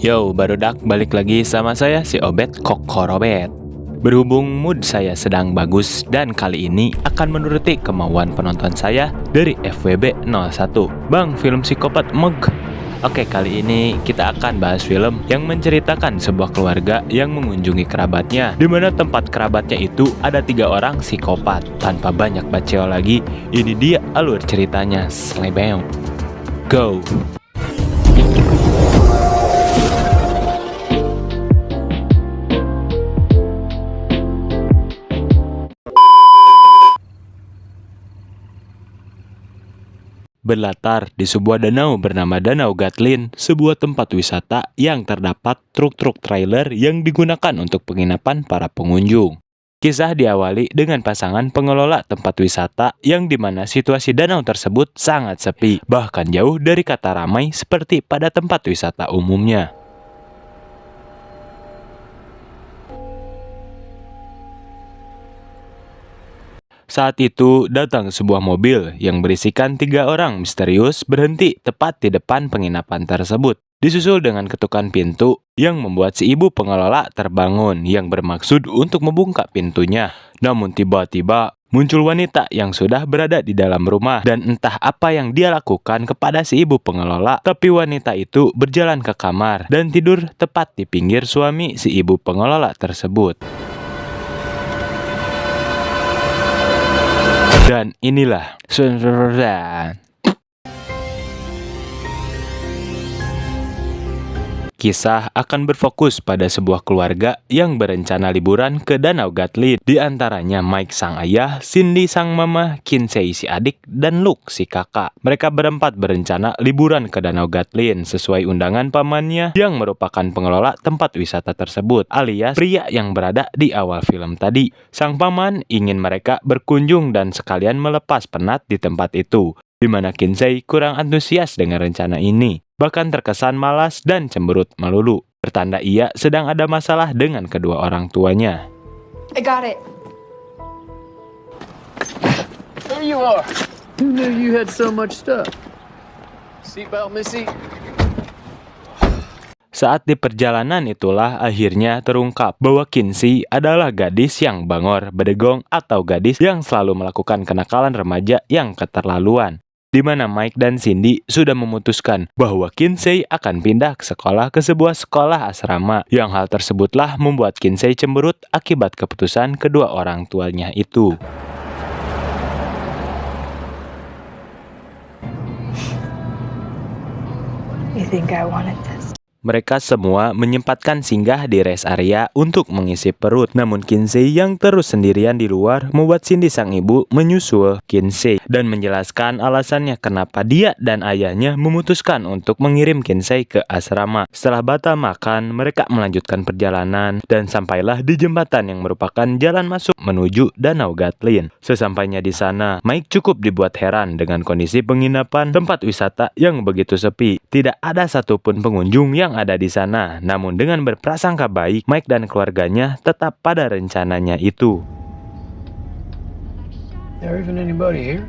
Yo, barudak balik lagi sama saya si Obet Kokorobet. Berhubung mood saya sedang bagus dan kali ini akan menuruti kemauan penonton saya dari FWB 01, Bang Film Psikopat Meg. Oke, kali ini kita akan bahas film yang menceritakan sebuah keluarga yang mengunjungi kerabatnya, di mana tempat kerabatnya itu ada 3 orang psikopat. Tanpa banyak baceo lagi, ini dia alur ceritanya. Slebeo. Go! Berlatar di sebuah danau bernama Danau Gatlin, sebuah tempat wisata yang terdapat truk-truk trailer yang digunakan untuk penginapan para pengunjung. Kisah diawali dengan pasangan pengelola tempat wisata yang dimana situasi danau tersebut sangat sepi, bahkan jauh dari kata ramai seperti pada tempat wisata umumnya. Saat itu datang sebuah mobil yang berisikan 3 orang misterius berhenti tepat di depan penginapan tersebut. Disusul dengan ketukan pintu yang membuat si ibu pengelola terbangun yang bermaksud untuk membuka pintunya. Namun tiba-tiba muncul wanita yang sudah berada di dalam rumah dan entah apa yang dia lakukan kepada si ibu pengelola. Tapi wanita itu berjalan ke kamar dan tidur tepat di pinggir suami si ibu pengelola tersebut. Dan inilah kisah akan berfokus pada sebuah keluarga yang berencana liburan ke Danau Gatlin. Di antaranya Mike sang ayah, Cindy sang mama, Kinsey si adik, dan Luke si kakak. Mereka berempat berencana liburan ke Danau Gatlin sesuai undangan pamannya yang merupakan pengelola tempat wisata tersebut, alias pria yang berada di awal film tadi. Sang paman ingin mereka berkunjung dan sekalian melepas penat di tempat itu, di mana Kinsey kurang antusias dengan rencana ini. Bahkan terkesan malas dan cemberut melulu, pertanda ia sedang ada masalah dengan kedua orang tuanya. I got it. There you are. Who knew you had so much stuff? Seatbelt, Missy. Saat di perjalanan itulah akhirnya terungkap bahwa Kinsey adalah gadis yang bangor, bedegong, atau gadis yang selalu melakukan kenakalan remaja yang keterlaluan. Di mana Mike dan Cindy sudah memutuskan bahwa Kinsey akan pindah ke sebuah sekolah asrama, yang hal tersebutlah membuat Kinsey cemberut akibat keputusan kedua orang tuanya itu. You think I wanted this? Mereka semua menyempatkan singgah di rest area untuk mengisi perut. Namun Kinsey yang terus sendirian di luar membuat Cindy sang ibu menyusul Kinsey dan menjelaskan alasannya kenapa dia dan ayahnya memutuskan untuk mengirim Kinsey ke asrama. Setelah bata makan, mereka melanjutkan perjalanan dan sampailah di jembatan yang merupakan jalan masuk menuju Danau Gatlin. Sesampainya di sana, Mike cukup dibuat heran dengan kondisi penginapan tempat wisata yang begitu sepi. Tidak ada satupun pengunjung yang ada di sana. Namun dengan berprasangka baik, Mike dan keluarganya tetap pada rencananya itu. There isn't anybody here.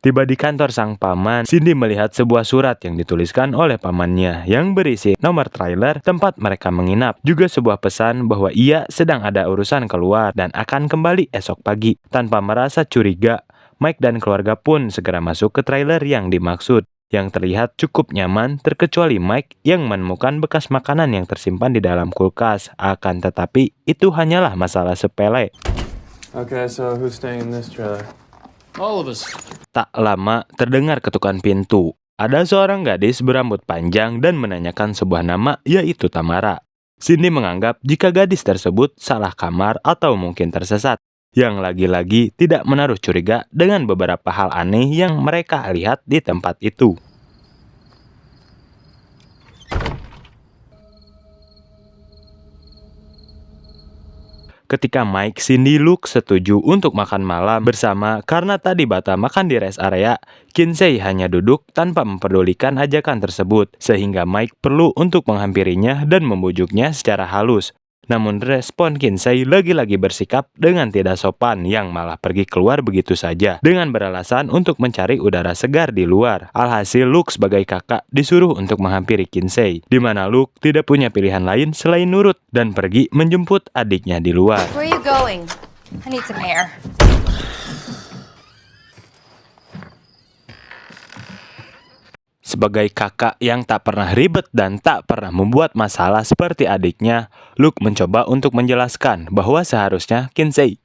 Tiba di kantor sang paman, Cindy melihat sebuah surat yang dituliskan oleh pamannya yang berisi nomor trailer tempat mereka menginap. Juga sebuah pesan bahwa ia sedang ada urusan keluar dan akan kembali esok pagi. Tanpa merasa curiga, Mike dan keluarga pun segera masuk ke trailer yang dimaksud, yang terlihat cukup nyaman terkecuali Mike yang menemukan bekas makanan yang tersimpan di dalam kulkas. Akan tetapi itu hanyalah masalah sepele. Okay, so who's staying in this trailer? All of us. Tak lama terdengar ketukan pintu. Ada seorang gadis berambut panjang dan menanyakan sebuah nama, yaitu Tamara. Cindy menganggap jika gadis tersebut salah kamar atau mungkin tersesat, yang lagi-lagi tidak menaruh curiga dengan beberapa hal aneh yang mereka lihat di tempat itu. Ketika Mike, Cindy, Luke setuju untuk makan malam bersama karena tadi bata makan di rest area, Kinsey hanya duduk tanpa memperdulikan ajakan tersebut, sehingga Mike perlu untuk menghampirinya dan membujuknya secara halus. Namun respon Kinsey lagi-lagi bersikap dengan tidak sopan yang malah pergi keluar begitu saja dengan beralasan untuk mencari udara segar di luar. Alhasil Luke sebagai kakak disuruh untuk menghampiri Kinsey, di mana Luke tidak punya pilihan lain selain nurut dan pergi menjemput adiknya di luar. Where are you going? I need some air. Sebagai kakak yang tak pernah ribet dan tak pernah membuat masalah seperti adiknya, Luke mencoba untuk menjelaskan bahwa seharusnya Kinsey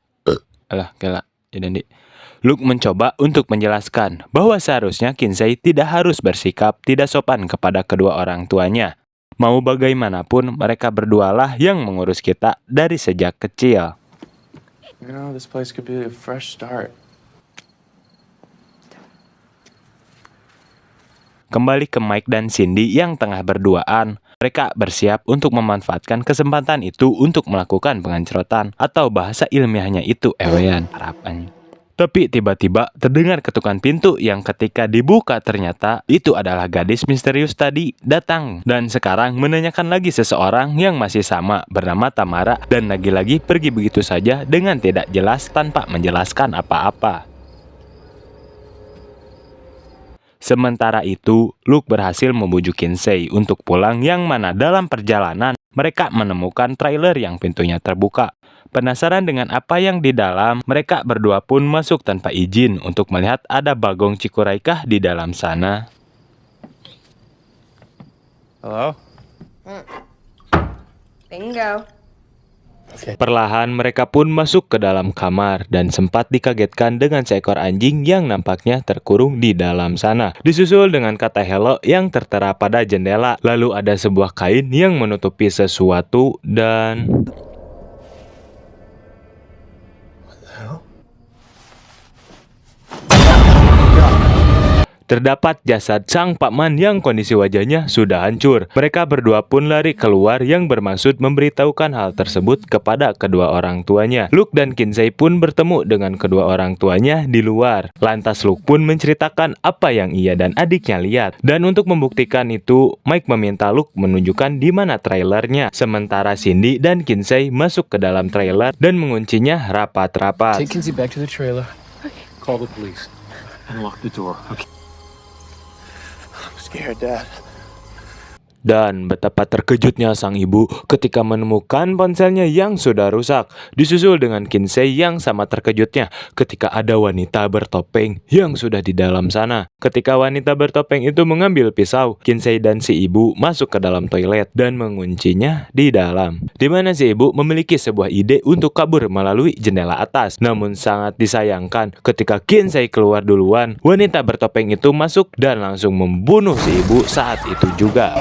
Luke mencoba untuk menjelaskan bahwa seharusnya Kinsey tidak harus bersikap tidak sopan kepada kedua orang tuanya. Mau bagaimanapun, mereka berdualah yang mengurus kita dari sejak kecil. You know, this place could be a fresh start. Kembali ke Mike dan Cindy yang tengah berduaan, mereka bersiap untuk memanfaatkan kesempatan itu untuk melakukan pengancrotan atau bahasa ilmiahnya itu ewean harapannya. Tapi tiba-tiba terdengar ketukan pintu yang ketika dibuka ternyata itu adalah gadis misterius tadi datang dan sekarang menanyakan lagi seseorang yang masih sama bernama Tamara dan lagi-lagi pergi begitu saja dengan tidak jelas tanpa menjelaskan apa-apa. Sementara itu, Luke berhasil membujuk Kinsey untuk pulang yang mana dalam perjalanan mereka menemukan trailer yang pintunya terbuka. Penasaran dengan apa yang di dalam, mereka berdua pun masuk tanpa izin untuk melihat ada Bagong Cikuraikah di dalam sana. Hello? Bingo. Perlahan mereka pun masuk ke dalam kamar dan sempat dikagetkan dengan seekor anjing yang nampaknya terkurung di dalam sana. Disusul dengan kata hello yang tertera pada jendela. Lalu ada sebuah kain yang menutupi sesuatu dan... Terdapat jasad sang pakman yang kondisi wajahnya sudah hancur. Mereka berdua pun lari keluar yang bermaksud memberitahukan hal tersebut kepada kedua orang tuanya. Luke dan Kinsey pun bertemu dengan kedua orang tuanya di luar. Lantas Luke pun menceritakan apa yang ia dan adiknya lihat. Dan untuk membuktikan itu, Mike meminta Luke menunjukkan di mana trailernya. Sementara Cindy dan Kinsey masuk ke dalam trailer dan menguncinya rapat-rapat. Take Kinsey back to the trailer. Okay. Call the police. And lock the door. Okay. I'm scared, Dad. Dan betapa terkejutnya sang ibu ketika menemukan ponselnya yang sudah rusak. Disusul dengan Kinsey yang sama terkejutnya ketika ada wanita bertopeng yang sudah di dalam sana. Ketika wanita bertopeng itu mengambil pisau, Kinsey dan si ibu masuk ke dalam toilet dan menguncinya di dalam. Di mana si ibu memiliki sebuah ide untuk kabur melalui jendela atas. Namun sangat disayangkan ketika Kinsey keluar duluan, wanita bertopeng itu masuk dan langsung membunuh si ibu saat itu juga.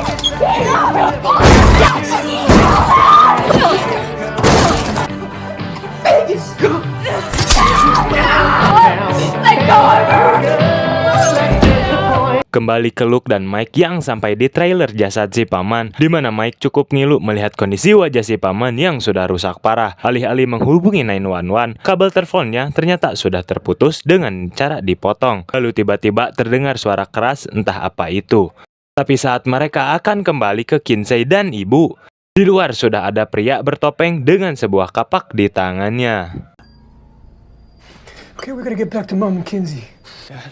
Kembali ke Luke dan Mike yang sampai di trailer jasad si paman, di mana Mike cukup ngilu melihat kondisi wajah si paman yang sudah rusak parah. Alih-alih menghubungi 911, kabel teleponnya ternyata sudah terputus dengan cara dipotong. Lalu tiba-tiba terdengar suara keras entah apa itu. Tapi saat mereka akan kembali ke Kinsey dan ibu, di luar sudah ada pria bertopeng dengan sebuah kapak di tangannya. Okay, we gotta get back to Mom and Kinsey. Dad.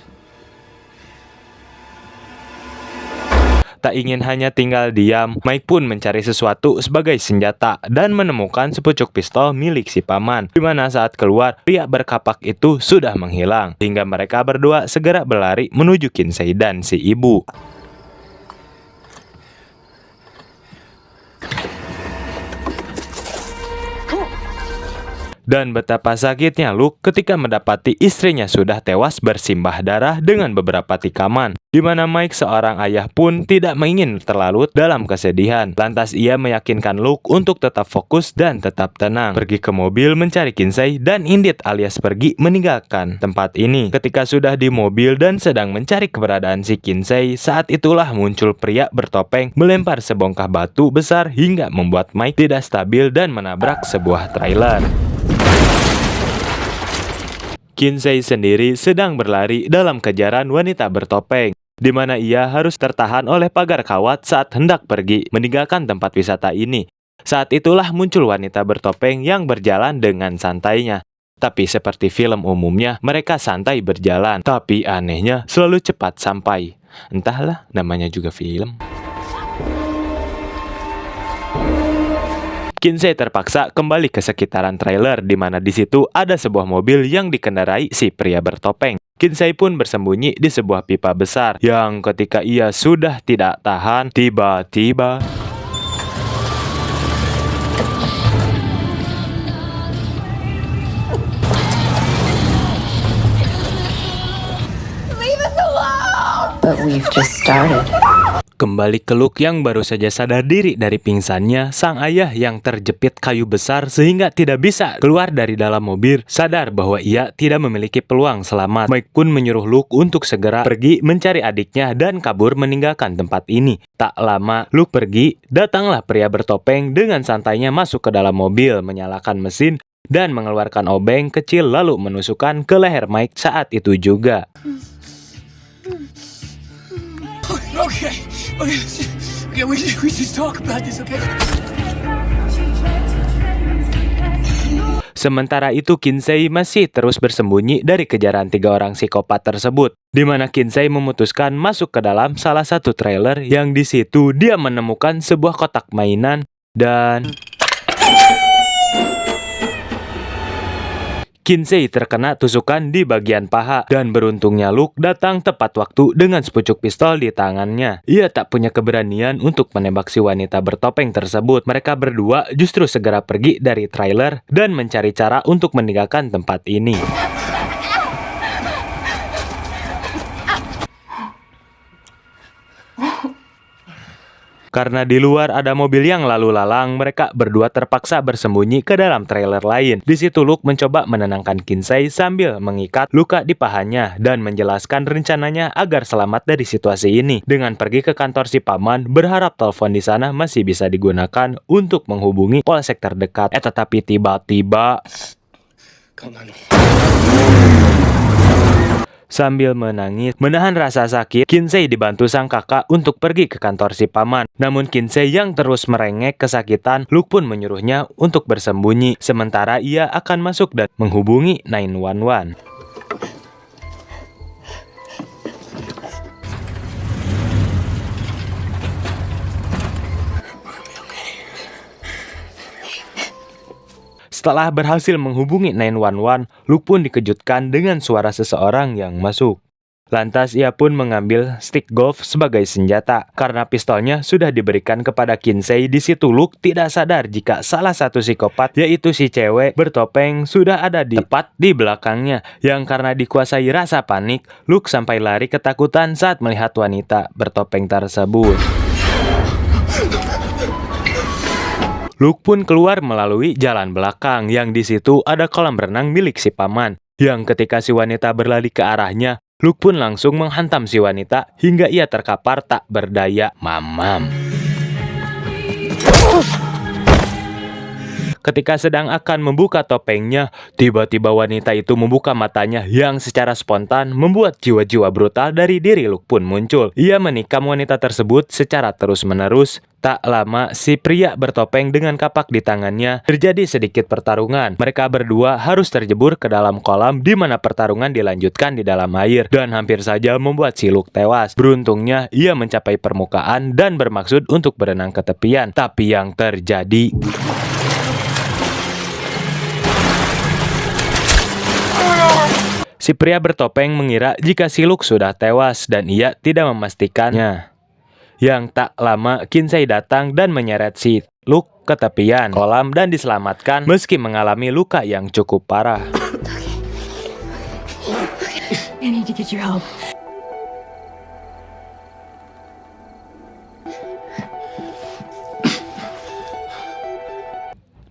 Tak ingin hanya tinggal diam, Mike pun mencari sesuatu sebagai senjata dan menemukan sepucuk pistol milik si paman. Di mana saat keluar, pria berkapak itu sudah menghilang. Hingga mereka berdua segera berlari menuju Kinsey dan si ibu. Dan betapa sakitnya Luke ketika mendapati istrinya sudah tewas bersimbah darah dengan beberapa tikaman. Di mana Mike seorang ayah pun tidak ingin terlarut dalam kesedihan. Lantas ia meyakinkan Luke untuk tetap fokus dan tetap tenang. Pergi ke mobil mencari Kinsey dan Indit alias pergi meninggalkan tempat ini. Ketika sudah di mobil dan sedang mencari keberadaan si Kinsey, saat itulah muncul pria bertopeng melempar sebongkah batu besar hingga membuat Mike tidak stabil dan menabrak sebuah trailer. Kinsey sendiri sedang berlari dalam kejaran wanita bertopeng, di mana ia harus tertahan oleh pagar kawat saat hendak pergi meninggalkan tempat wisata ini. Saat itulah muncul wanita bertopeng yang berjalan dengan santainya. Tapi seperti film umumnya, mereka santai berjalan, tapi anehnya selalu cepat sampai. Entahlah, namanya juga film. Kinsey terpaksa kembali ke sekitaran trailer di mana di situ ada sebuah mobil yang dikendarai si pria bertopeng. Kinsey pun bersembunyi di sebuah pipa besar yang ketika ia sudah tidak tahan, tiba-tiba But we've just started. kembali ke Luke yang baru saja sadar diri dari pingsannya. Sang ayah yang terjepit kayu besar sehingga tidak bisa keluar dari dalam mobil sadar bahwa ia tidak memiliki peluang selamat. Mike pun menyuruh Luke untuk segera pergi mencari adiknya dan kabur meninggalkan tempat ini. Tak lama Luke pergi, datanglah pria bertopeng dengan santainya masuk ke dalam mobil, menyalakan mesin dan mengeluarkan obeng kecil lalu menusukkan ke leher Mike saat itu juga. Okay, we just talk about this, okay? Sementara itu Kinsey masih terus bersembunyi dari kejaran 3 orang psikopat tersebut, di mana Kinsey memutuskan masuk ke dalam salah satu trailer yang di situ dia menemukan sebuah kotak mainan dan Kinsey terkena tusukan di bagian paha dan beruntungnya Luke datang tepat waktu dengan sepucuk pistol di tangannya. Ia tak punya keberanian untuk menembak si wanita bertopeng tersebut. Mereka berdua justru segera pergi dari trailer dan mencari cara untuk meninggalkan tempat ini. Karena di luar ada mobil yang lalu lalang, mereka berdua terpaksa bersembunyi ke dalam trailer lain. Di situ Luke mencoba menenangkan Kinsey sambil mengikat luka di pahanya dan menjelaskan rencananya agar selamat dari situasi ini dengan pergi ke kantor si paman, berharap telepon di sana masih bisa digunakan untuk menghubungi polsek terdekat. Tetapi tiba-tiba sambil menangis, menahan rasa sakit, Kinsey dibantu sang kakak untuk pergi ke kantor si paman. Namun Kinsey yang terus merengek kesakitan, Luke pun menyuruhnya untuk bersembunyi, sementara ia akan masuk dan menghubungi 911. Setelah berhasil menghubungi 911, Luke pun dikejutkan dengan suara seseorang yang masuk. Lantas ia pun mengambil stick golf sebagai senjata. Karena pistolnya sudah diberikan kepada Kinsey, di situ Luke tidak sadar jika salah satu psikopat, yaitu si cewek bertopeng, sudah ada tepat di belakangnya. Yang karena dikuasai rasa panik, Luke sampai lari ketakutan saat melihat wanita bertopeng tersebut. Luke pun keluar melalui jalan belakang yang di situ ada kolam renang milik si paman. Yang ketika si wanita berlari ke arahnya, Luke pun langsung menghantam si wanita hingga ia terkapar tak berdaya. Mamam. Ketika sedang akan membuka topengnya, tiba-tiba wanita itu membuka matanya yang secara spontan membuat jiwa-jiwa brutal dari diri Luke pun muncul. Ia menikam wanita tersebut secara terus-menerus. Tak lama, si pria bertopeng dengan kapak di tangannya terjadi sedikit pertarungan. Mereka berdua harus terjebur ke dalam kolam di mana pertarungan dilanjutkan di dalam air dan hampir saja membuat si Luke tewas. Beruntungnya, ia mencapai permukaan dan bermaksud untuk berenang ke tepian. Tapi yang terjadi... Si pria bertopeng mengira jika si Luke sudah tewas dan ia tidak memastikannya. Yang tak lama Kinsey datang dan menyeret si Luke ke tepian kolam dan diselamatkan meski mengalami luka yang cukup parah. I need to get your help.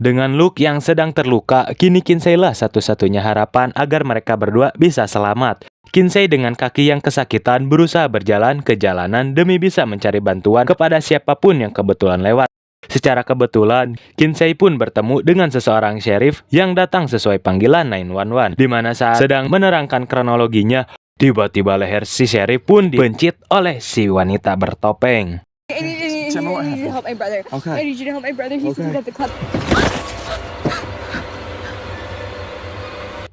Dengan Luke yang sedang terluka, kini Kinsey lah satu-satunya harapan agar mereka berdua bisa selamat. Kinsey dengan kaki yang kesakitan berusaha berjalan ke jalanan demi bisa mencari bantuan kepada siapapun yang kebetulan lewat. Secara kebetulan, Kinsey pun bertemu dengan seseorang sheriff yang datang sesuai panggilan 911. Di mana saat sedang menerangkan kronologinya, tiba-tiba leher si sheriff pun dipencit oleh si wanita bertopeng. Tell me what I need you to happened. help my brother. Okay. I need you to help my brother. He's Okay. at the club.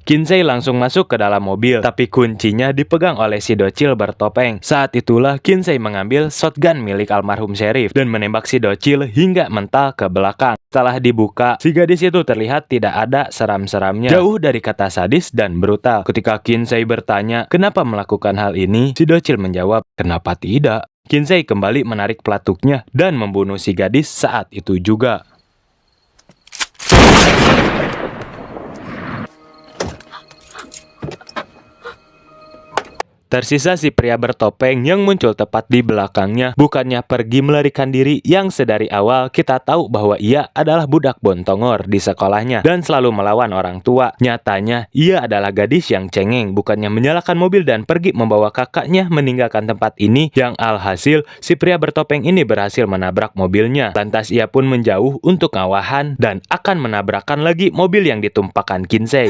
Kinsey langsung masuk ke dalam mobil, tapi kuncinya dipegang oleh si docil bertopeng. Saat itulah Kinsey mengambil shotgun milik almarhum Sheriff dan menembak si docil hingga mental ke belakang. Setelah dibuka, si gadis itu terlihat tidak ada seram-seramnya, jauh dari kata sadis dan brutal. Ketika Kinsey bertanya kenapa melakukan hal ini, si docil menjawab, kenapa tidak? Kinsey kembali menarik pelatuknya dan membunuh si gadis saat itu juga. Tersisa si pria bertopeng yang muncul tepat di belakangnya, bukannya pergi melarikan diri yang sedari awal kita tahu bahwa ia adalah budak bontongor di sekolahnya dan selalu melawan orang tua. Nyatanya, ia adalah gadis yang cengeng, bukannya menyalakan mobil dan pergi membawa kakaknya meninggalkan tempat ini, yang alhasil si pria bertopeng ini berhasil menabrak mobilnya. Lantas ia pun menjauh untuk ngawahan dan akan menabrakkan lagi mobil yang ditumpahkan Kinsey.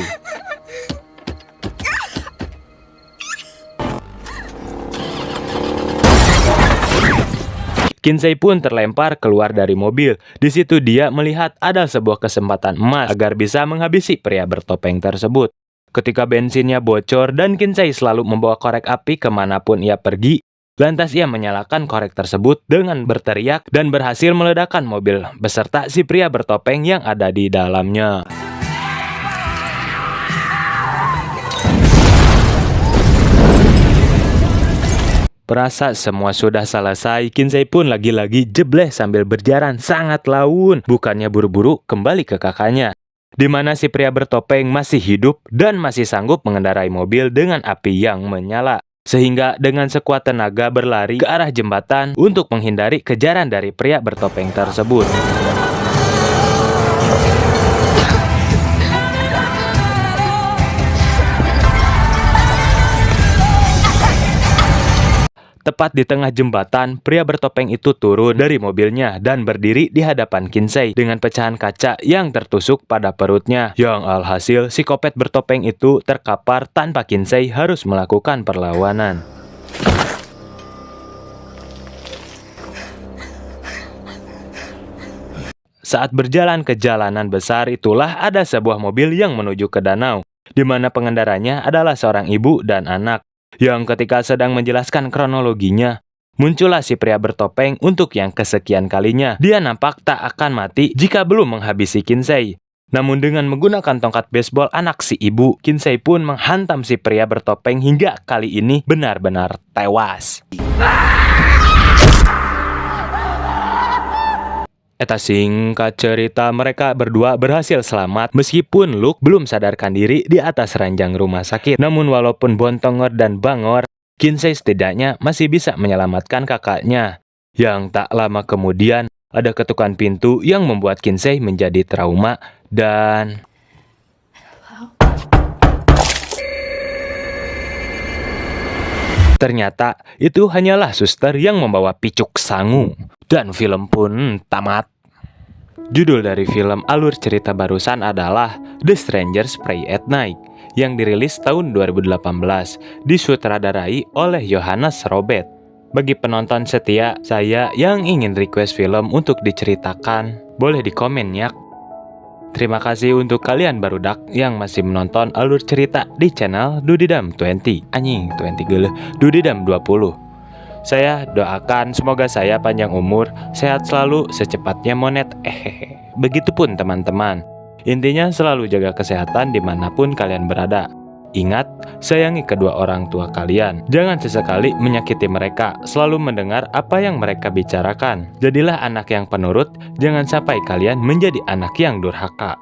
Kinsey pun terlempar keluar dari mobil. Di situ dia melihat ada sebuah kesempatan emas agar bisa menghabisi pria bertopeng tersebut. Ketika bensinnya bocor dan Kinsey selalu membawa korek api kemanapun ia pergi, lantas ia menyalakan korek tersebut dengan berteriak dan berhasil meledakkan mobil beserta si pria bertopeng yang ada di dalamnya. Perasa semua sudah selesai, Kinsey pun lagi-lagi jebleh sambil berjalan sangat laun, bukannya buru-buru kembali ke kakaknya, di mana si pria bertopeng masih hidup dan masih sanggup mengendarai mobil dengan api yang menyala, sehingga dengan sekuat tenaga berlari ke arah jembatan untuk menghindari kejaran dari pria bertopeng tersebut. Tepat di tengah jembatan, pria bertopeng itu turun dari mobilnya dan berdiri di hadapan Kinsey dengan pecahan kaca yang tertusuk pada perutnya. Yang alhasil, si kopet bertopeng itu terkapar tanpa Kinsey harus melakukan perlawanan. Saat berjalan ke jalanan besar itulah ada sebuah mobil yang menuju ke danau, di mana pengendaranya adalah seorang ibu dan anak. Yang ketika sedang menjelaskan kronologinya, muncullah si pria bertopeng untuk yang kesekian kalinya. Dia nampak tak akan mati jika belum menghabisi Kinsey. Namun dengan menggunakan tongkat baseball anak si ibu, Kinsey pun menghantam si pria bertopeng hingga kali ini benar-benar tewas. Eta singkat cerita, mereka berdua berhasil selamat meskipun Luke belum sadarkan diri di atas ranjang rumah sakit. Namun walaupun bontongor dan bangor, Kinsey setidaknya masih bisa menyelamatkan kakaknya. Yang tak lama kemudian, ada ketukan pintu yang membuat Kinsey menjadi trauma dan... ternyata itu hanyalah suster yang membawa picuk sangu. Dan film pun tamat. Judul dari film alur cerita barusan adalah The Strangers Pray at Night yang dirilis tahun 2018, disutradarai oleh Johannes Robert. Bagi penonton setia saya yang ingin request film untuk diceritakan, boleh di komen ya. Terima kasih untuk kalian barudak yang masih menonton alur cerita di channel Dudidam20. Anjing 20 geuleuh, Dudidam20. Saya doakan semoga saya panjang umur, sehat selalu, secepatnya monet. Begitupun teman-teman. Intinya selalu jaga kesehatan dimanapun kalian berada. Ingat, sayangi kedua orang tua kalian. Jangan sesekali menyakiti mereka, selalu mendengar apa yang mereka bicarakan. Jadilah anak yang penurut, jangan sampai kalian menjadi anak yang durhaka.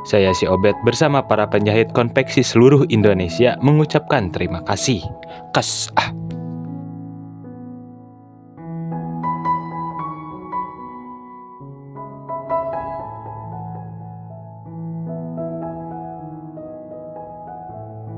Saya si Obet bersama para penjahit konveksi seluruh Indonesia mengucapkan terima kasih. Kes.